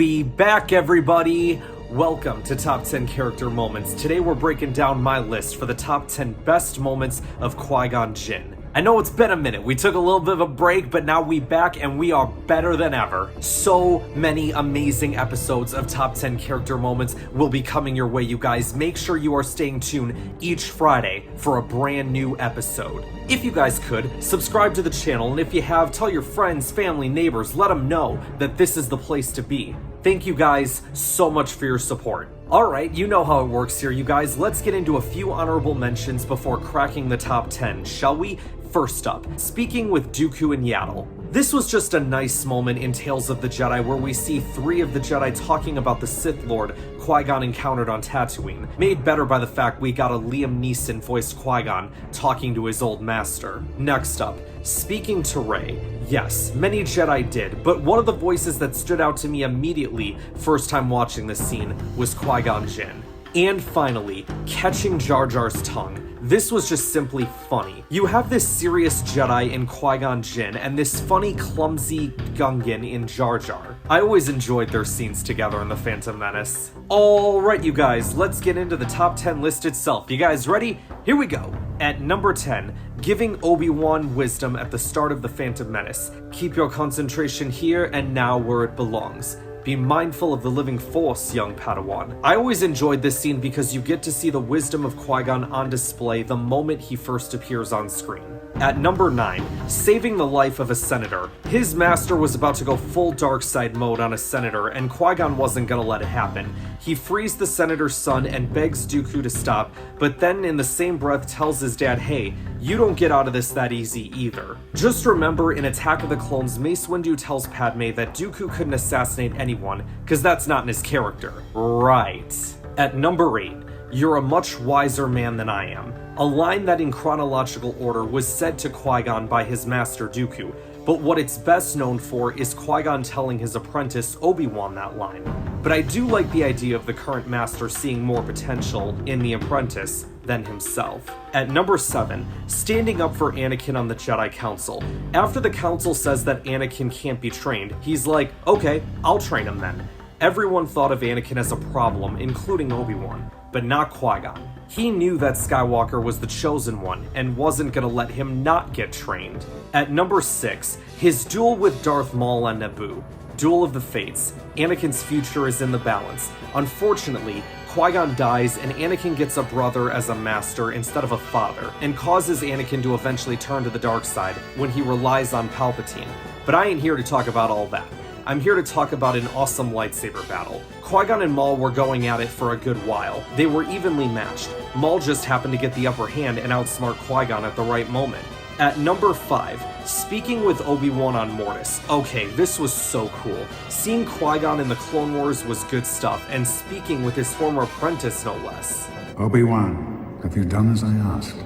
We back, everybody! Welcome to Top 10 Character Moments. Today we're breaking down my list for the top 10 best moments of Qui-Gon Jinn. I know it's been a minute, we took a little bit of a break, but now we back and we are better than ever. So many amazing episodes of Top 10 Character Moments will be coming your way, you guys. Make sure you are staying tuned each Friday for a brand new episode. If you guys could, subscribe to the channel, and if you have, tell your friends, family, neighbors, let them know that this is the place to be. Thank you guys so much for your support. Alright, you know how it works here, you guys. Let's get into a few honorable mentions before cracking the top 10, shall we? First up, speaking with Dooku and Yaddle. This was just a nice moment in Tales of the Jedi where we see three of the Jedi talking about the Sith Lord Qui-Gon encountered on Tatooine, made better by the fact we got a Liam Neeson voiced Qui-Gon talking to his old master. Next up, speaking to Rey. Yes, many Jedi did, but one of the voices that stood out to me immediately first time watching this scene was Qui-Gon Jinn. And finally, catching Jar Jar's tongue. This was just simply funny. You have this serious Jedi in Qui-Gon Jinn and this funny, clumsy Gungan in Jar Jar. I always enjoyed their scenes together in The Phantom Menace. Alright, you guys, let's get into the top 10 list itself. You guys ready? Here we go. At number 10, giving Obi-Wan wisdom at the start of The Phantom Menace. Keep your concentration here and now where it belongs. Be mindful of the living force, young Padawan. I always enjoyed this scene because you get to see the wisdom of Qui-Gon on display the moment he first appears on screen. At number 9, saving the life of a senator. His master was about to go full dark side mode on a senator, and Qui-Gon wasn't gonna let it happen. He frees the senator's son and begs Dooku to stop, but then in the same breath tells his dad, hey, you don't get out of this that easy either. Just remember, in Attack of the Clones, Mace Windu tells Padme that Dooku couldn't assassinate anyone, cause that's not in his character. Right. At number 8, you're a much wiser man than I am. A line that in chronological order was said to Qui-Gon by his master Dooku, but what it's best known for is Qui-Gon telling his apprentice Obi-Wan that line. But I do like the idea of the current master seeing more potential in the apprentice than himself. At number 7, standing up for Anakin on the Jedi Council. After the Council says that Anakin can't be trained, he's like, okay, I'll train him then. Everyone thought of Anakin as a problem, including Obi-Wan, but not Qui-Gon. He knew that Skywalker was the chosen one and wasn't gonna let him not get trained. At number 6, his duel with Darth Maul on Naboo. Duel of the Fates. Anakin's future is in the balance. Unfortunately, Qui-Gon dies and Anakin gets a brother as a master instead of a father, and causes Anakin to eventually turn to the dark side when he relies on Palpatine. But I ain't here to talk about all that. I'm here to talk about an awesome lightsaber battle. Qui-Gon and Maul were going at it for a good while. They were evenly matched. Maul just happened to get the upper hand and outsmart Qui-Gon at the right moment. At number 5, speaking with Obi-Wan on Mortis. Okay, this was so cool. Seeing Qui-Gon in the Clone Wars was good stuff, and speaking with his former apprentice no less. Obi-Wan, have you done as I asked?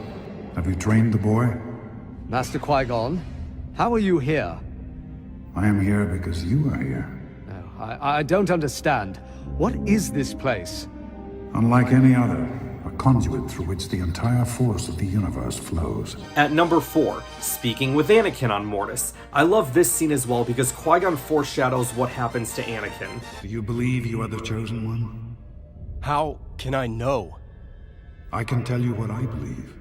Have you trained the boy? Master Qui-Gon, how are you here? I am here because you are here. No, I don't understand. What is this place? Unlike any other, a conduit through which the entire force of the universe flows. At number 4, speaking with Anakin on Mortis. I love this scene as well because Qui-Gon foreshadows what happens to Anakin. Do you believe you are the chosen one? How can I know? I can tell you what I believe.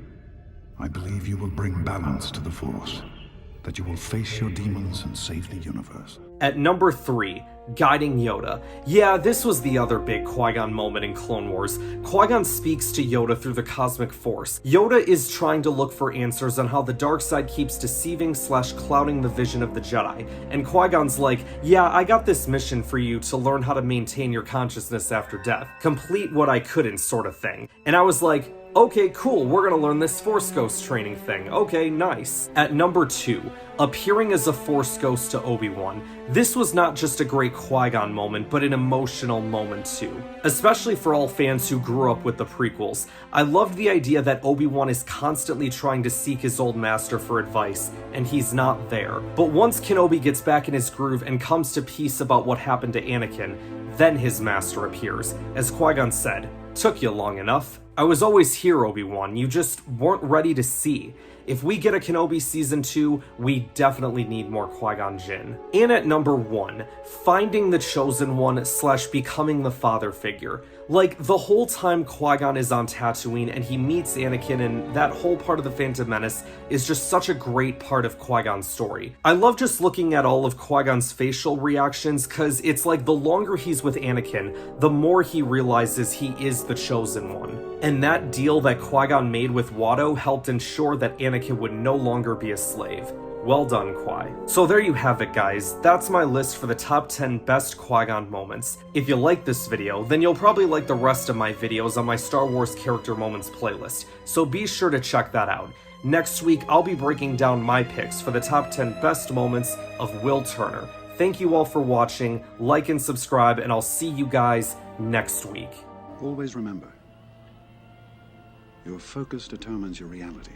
I believe you will bring balance to the force. That you will face your demons and save the universe. At number 3, guiding Yoda. Yeah, this was the other big Qui-Gon moment in Clone Wars. Qui-Gon speaks to Yoda through the cosmic force. Yoda is trying to look for answers on how the dark side keeps deceiving/clouding the vision of the Jedi. And Qui-Gon's like, yeah, I got this mission for you to learn how to maintain your consciousness after death. Complete what I couldn't sort of thing. And I was like, okay, cool, we're gonna learn this Force Ghost training thing. Okay, nice. At number 2, appearing as a Force Ghost to Obi-Wan. This was not just a great Qui-Gon moment, but an emotional moment too. Especially for all fans who grew up with the prequels. I loved the idea that Obi-Wan is constantly trying to seek his old master for advice, and he's not there. But once Kenobi gets back in his groove and comes to peace about what happened to Anakin, then his master appears. As Qui-Gon said, took you long enough. I was always here, Obi-Wan, you just weren't ready to see. If we get a Kenobi Season 2, we definitely need more Qui-Gon Jinn. And at number 1, finding the Chosen One / becoming the father figure. Like, the whole time Qui-Gon is on Tatooine and he meets Anakin, and that whole part of The Phantom Menace is just such a great part of Qui-Gon's story. I love just looking at all of Qui-Gon's facial reactions, cause it's like the longer he's with Anakin, the more he realizes he is the Chosen One. And that deal that Qui-Gon made with Watto helped ensure that Anakin would no longer be a slave. Well done, Qui. So there you have it, guys. That's my list for the top 10 best Qui-Gon moments. If you like this video, then you'll probably like the rest of my videos on my Star Wars Character Moments playlist, so be sure to check that out. Next week, I'll be breaking down my picks for the top 10 best moments of Will Turner. Thank you all for watching, like and subscribe, and I'll see you guys next week. Always remember, your focus determines your reality.